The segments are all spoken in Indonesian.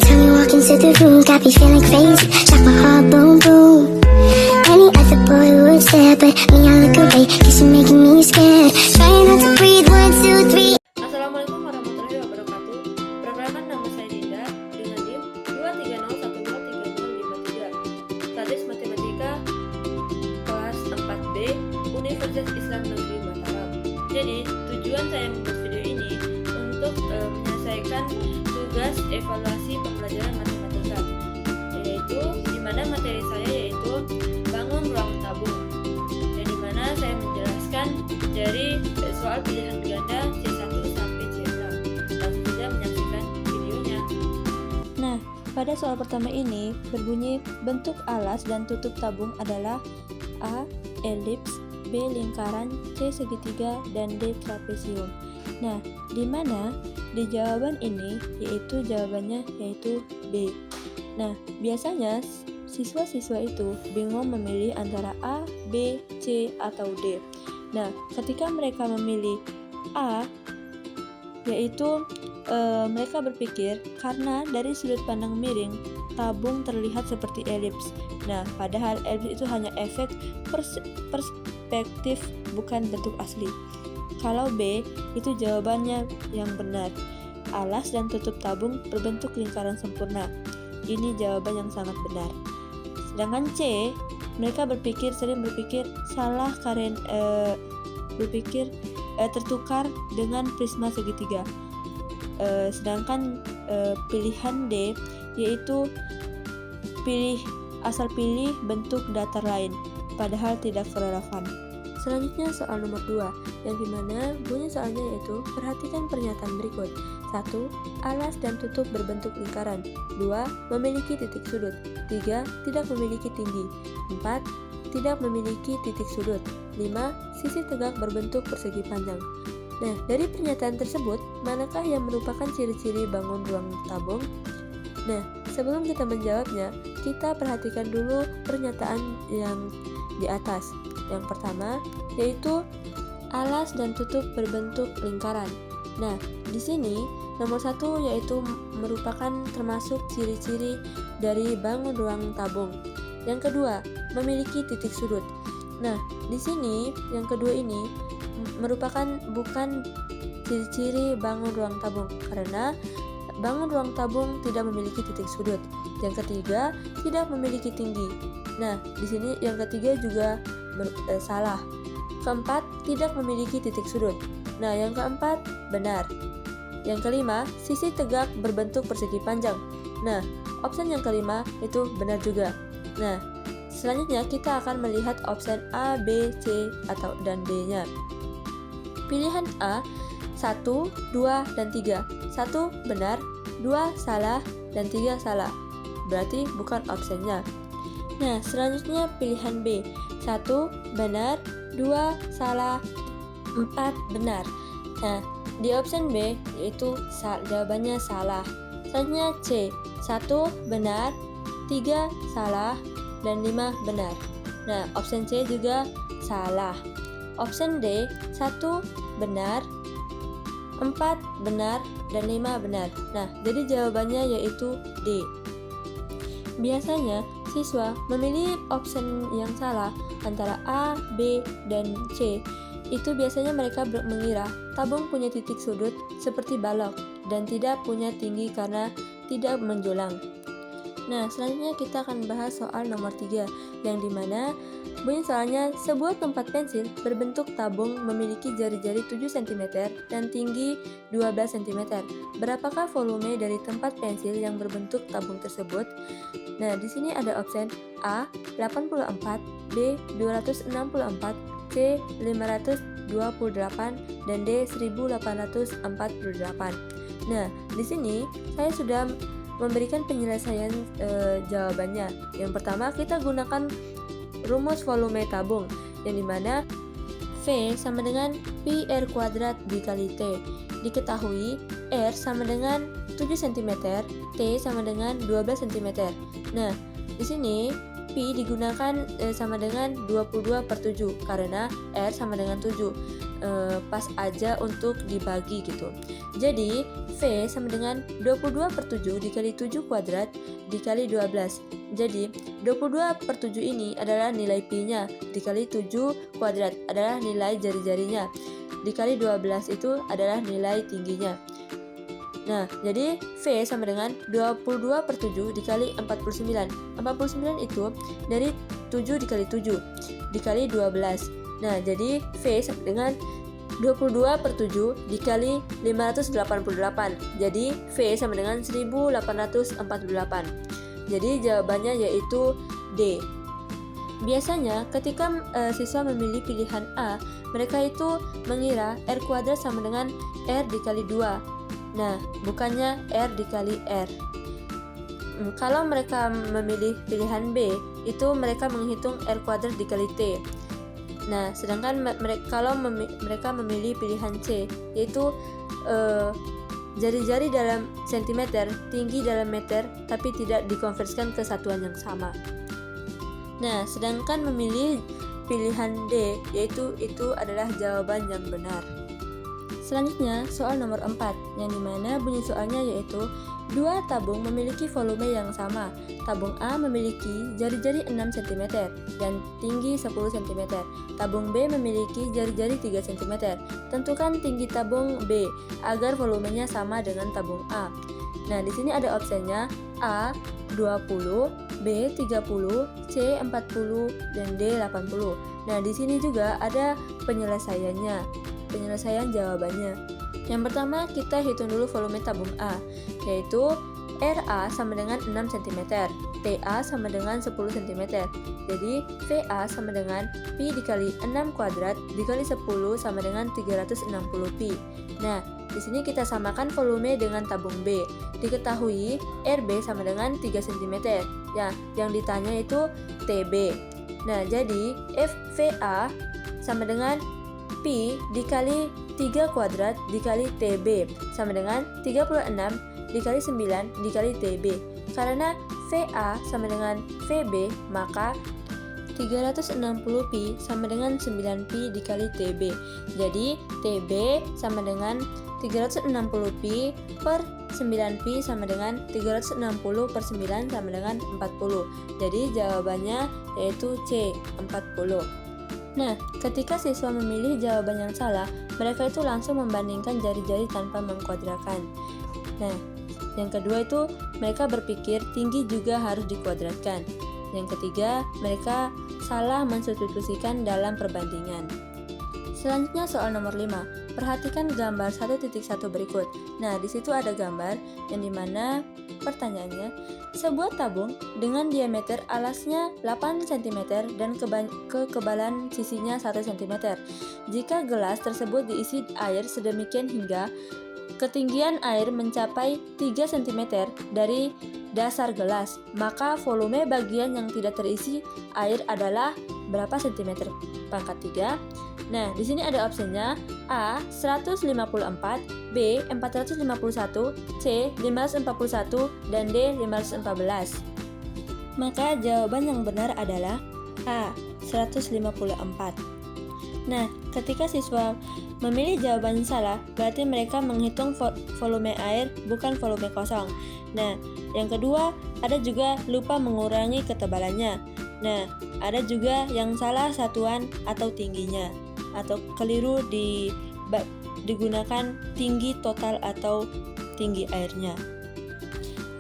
time you walk into the room, got me feeling crazy, shock my heart, boom, boom. Any other boy would stare, but me, I look away, cause you're making me scared. Trying not to breathe, 1, 2, 3. Assalamualaikum warahmatullahi wabarakatuh. Perkenalkan, nama saya Dinda dengan NIM 230103053. Status Matematika kelas 4B Universitas Islam Negeri Mataram. Jadi tujuan saya membuat video ini untuk menyelesaikan tugas evaluasi pembelajaran matematika, yaitu dimana materi saya yaitu bangun ruang tabung, dan dimana saya menjelaskan dari soal pilihan ganda C1 sampai C6. Langsung saja menyaksikan videonya. Nah, pada soal pertama ini berbunyi bentuk alas dan tutup tabung adalah A. Elips, B. Lingkaran, C. Segitiga, dan D. Trapesium. Nah, di mana di jawaban ini yaitu jawabannya yaitu B. Nah, biasanya siswa-siswa itu bingung memilih antara A, B, C, atau D. Nah, ketika mereka memilih A, yaitu mereka berpikir karena dari sudut pandang miring, tabung terlihat seperti elips. Nah, padahal elips itu hanya efek perspektif, bukan bentuk asli. Kalau B, itu jawabannya yang benar. Alas dan tutup tabung berbentuk lingkaran sempurna. Ini jawaban yang sangat benar. Sedangkan C, mereka sering berpikir salah karena tertukar dengan prisma segitiga. Sedangkan pilihan D yaitu asal pilih bentuk datar lain, padahal tidak relevan. Selanjutnya soal nomor 2, yang dimana bunyi soalnya yaitu perhatikan pernyataan berikut. 1. Alas dan tutup berbentuk lingkaran. 2. Memiliki titik sudut. 3. Tidak memiliki tinggi. 4. Tidak memiliki titik sudut. 5. Sisi tegak berbentuk persegi panjang. Nah, dari pernyataan tersebut, manakah yang merupakan ciri-ciri bangun ruang tabung? Nah, sebelum kita menjawabnya, kita perhatikan dulu pernyataan yang di atas. Yang pertama, yaitu alas dan tutup berbentuk lingkaran. Nah, di sini nomor 1 yaitu merupakan termasuk ciri-ciri dari bangun ruang tabung. Yang kedua, memiliki titik sudut. Nah, di sini yang kedua ini merupakan bukan ciri-ciri bangun ruang tabung karena bangun ruang tabung tidak memiliki titik sudut. Yang ketiga, tidak memiliki tinggi. Nah, di sini yang ketiga juga salah. Keempat, tidak memiliki titik sudut. Nah, yang keempat benar. Yang kelima, sisi tegak berbentuk persegi panjang. Nah, opsi yang kelima itu benar juga. Nah, selanjutnya kita akan melihat opsi A, B, C, dan D-nya. Pilihan A 1, 2, dan 3. 1 benar, 2 salah, dan 3 salah. Berarti bukan opsinya. Nah, selanjutnya pilihan B 1 benar, 2 salah, 4 benar. Nah, di opsi B yaitu jawabannya salah. Selanjutnya C 1 benar, 3 salah, dan 5 benar. Nah, opsi C juga salah. Opsi D 1 benar, 4 benar, dan 5 benar. Nah, jadi jawabannya yaitu D. Biasanya siswa memilih opsi yang salah antara A, B, dan C. Itu biasanya mereka mengira tabung punya titik sudut seperti balok dan tidak punya tinggi karena tidak menjulang. Nah, selanjutnya kita akan bahas soal nomor 3, yang dimana bunyi soalnya sebuah tempat pensil berbentuk tabung memiliki jari-jari 7 cm dan tinggi 12 cm. Berapakah volume dari tempat pensil yang berbentuk tabung tersebut? Nah, di sini ada opsi A 84, B 264, C 528, dan D 1848. Nah, di sini saya sudah memberikan penyelesaian jawabannya. Yang pertama, kita gunakan rumus volume tabung, yang dimana V sama dengan Pi R kuadrat dikali T. Diketahui R sama dengan 7 cm, T sama dengan 12 cm. Nah, di sini Pi digunakan sama dengan 22/7 karena R sama dengan 7. pas aja untuk dibagi gitu. Jadi V sama dengan 22/7 dikali 7 kuadrat dikali 12. Jadi 22/7 ini adalah nilai pi-nya, dikali 7 kuadrat adalah nilai jari-jarinya, dikali 12 itu adalah nilai tingginya. Nah, jadi V sama dengan 22/7 dikali 49. 49 itu dari 7 dikali 7 dikali 12. Nah, jadi V sama dengan 22/7 dikali 588. Jadi V sama dengan 1848. Jadi jawabannya yaitu D. Biasanya ketika siswa memilih pilihan A, mereka itu mengira R kuadrat sama dengan R dikali 2. Nah, bukannya R dikali R. Kalau mereka memilih pilihan B, itu mereka menghitung R kuadrat dikali T. Nah, sedangkan kalau mereka memilih pilihan C, yaitu jari-jari dalam sentimeter, tinggi dalam meter, tapi tidak dikonversikan ke satuan yang sama. Nah, sedangkan memilih pilihan D, yaitu itu adalah jawaban yang benar. Selanjutnya, soal nomor 4, yang dimana bunyi soalnya yaitu dua tabung memiliki volume yang sama. Tabung A memiliki jari-jari 6 cm dan tinggi 10 cm. Tabung B memiliki jari-jari 3 cm. Tentukan tinggi tabung B agar volumenya sama dengan tabung A. Nah, di sini ada opsinya A 20, B 30, C 40, dan D 80. Nah, di sini juga ada penyelesaian jawabannya. Yang pertama, kita hitung dulu volume tabung A, yaitu RA sama dengan 6 cm, TA sama dengan 10 cm. Jadi, VA sama dengan pi dikali 6 kuadrat dikali 10 sama dengan 360 pi. Nah, di sini kita samakan volume dengan tabung B. Diketahui RB sama dengan 3 cm. Ya, yang ditanya itu TB. Nah, jadi FVA sama dengan pi dikali 3 kuadrat dikali TB sama dengan 36 dikali 9 dikali TB. Karena VA sama dengan VB, maka 360 pi sama dengan 9 pi dikali TB. Jadi TB sama dengan 360 pi per 9 pi sama dengan 360 per 9 sama dengan 40. Jadi jawabannya yaitu C, 40. Nah, ketika siswa memilih jawaban yang salah, mereka itu langsung membandingkan jari-jari tanpa mengkuadrakan. Nah, yang kedua itu mereka berpikir tinggi juga harus dikuadratkan. Yang ketiga, mereka salah mensubstitusikan dalam perbandingan. Selanjutnya soal nomor 5. Perhatikan gambar 1.1 berikut. Nah, di situ ada gambar yang dimana pertanyaannya, sebuah tabung dengan diameter alasnya 8 cm dan kekebalan sisinya 1 cm. Jika gelas tersebut diisi air sedemikian hingga ketinggian air mencapai 3 cm dari dasar gelas, maka volume bagian yang tidak terisi air adalah berapa cm? Pangkat 3. Nah, di sini ada opsinya A 154, B 451, C 541, dan D 514. Maka jawaban yang benar adalah A 154. Nah, ketika siswa memilih jawaban salah, berarti mereka menghitung volume air bukan volume kosong. Nah, yang kedua, ada juga lupa mengurangi ketebalannya. Nah, ada juga yang salah satuan atau tingginya, atau keliru digunakan tinggi total atau tinggi airnya.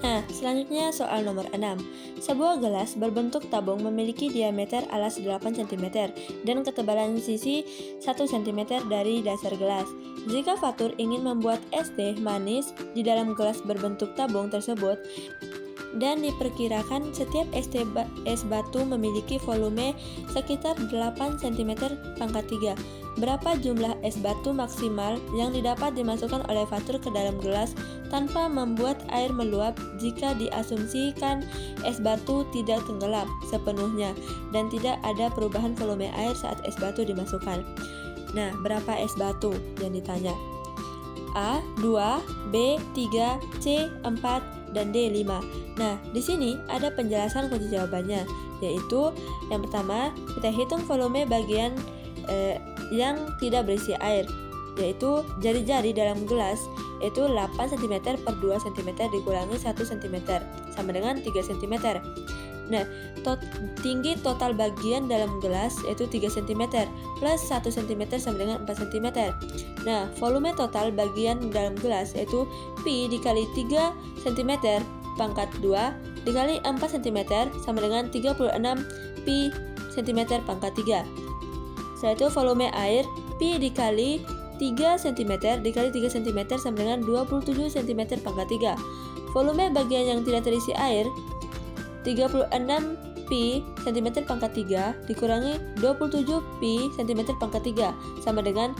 Nah, selanjutnya soal nomor 6. Sebuah gelas berbentuk tabung memiliki diameter alas 8 cm dan ketebalan sisi 1 cm dari dasar gelas. Jika Fatur ingin membuat es teh manis di dalam gelas berbentuk tabung tersebut, dan diperkirakan setiap es batu memiliki volume sekitar 8 cm pangkat 3. Berapa jumlah es batu maksimal yang didapat dimasukkan oleh Fatur ke dalam gelas tanpa membuat air meluap jika diasumsikan es batu tidak tenggelam sepenuhnya dan tidak ada perubahan volume air saat es batu dimasukkan? Nah, berapa es batu yang ditanya? A 2, B 3, C 4, dan D 5. Nah, di sini ada penjelasan kunci jawabannya, yaitu yang pertama, kita hitung volume bagian yang tidak berisi air, yaitu jari-jari dalam gelas, yaitu 8 cm per 2 cm dikurangi 1 cm, sama dengan 3 cm. Nah, tinggi total bagian dalam gelas yaitu 3 cm plus 1 cm sama dengan 4 cm. Nah, volume total bagian dalam gelas yaitu Pi dikali 3 cm pangkat 2 dikali 4 cm sama dengan 36 Pi cm pangkat 3. Setelah itu volume air Pi dikali 3 cm dikali 3 cm sama dengan 27 cm pangkat 3. Volume bagian yang tidak terisi air 36 Pi cm pangkat 3 dikurangi 27 Pi cm pangkat 3 sama dengan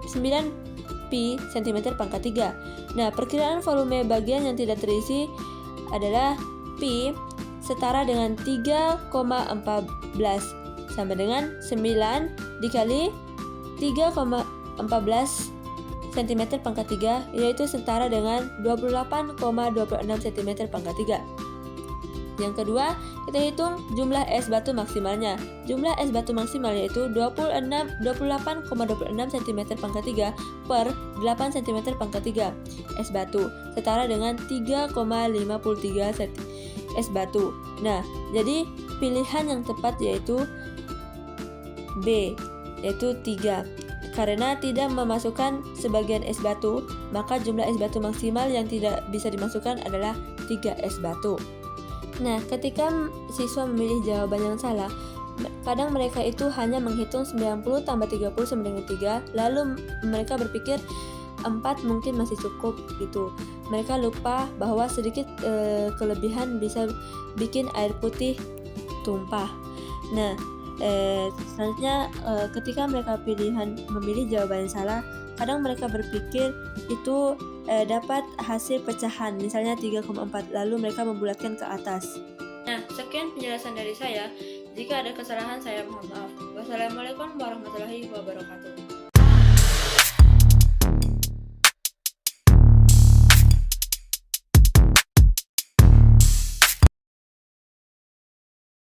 9 Pi cm pangkat 3. Nah, perkiraan volume bagian yang tidak terisi adalah Pi setara dengan 3,14 sama dengan 9 dikali 3,14 cm pangkat 3, yaitu setara dengan 28,26 cm pangkat 3. Yang kedua, kita hitung jumlah es batu maksimalnya. Jumlah es batu maksimal yaitu 28,26 cm pangkat 3 per 8 cm pangkat 3 es batu, setara dengan 3,53 es batu. Nah, jadi pilihan yang tepat yaitu B, yaitu 3. Karena tidak memasukkan sebagian es batu, maka jumlah es batu maksimal yang tidak bisa dimasukkan adalah 3 es batu. Nah, ketika siswa memilih jawaban yang salah, kadang mereka itu hanya menghitung 90 tambah 30 sama dengan 3, lalu mereka berpikir 4 mungkin masih cukup gitu. Mereka lupa bahwa sedikit kelebihan bisa bikin air putih tumpah. Nah, selanjutnya ketika mereka memilih jawaban yang salah, kadang mereka berpikir itu dapat hasil pecahan, misalnya 3,4, lalu mereka membulatkan ke atas. Nah, sekian penjelasan dari saya. Jika ada kesalahan, saya mohon maaf. Wassalamualaikum warahmatullahi wabarakatuh.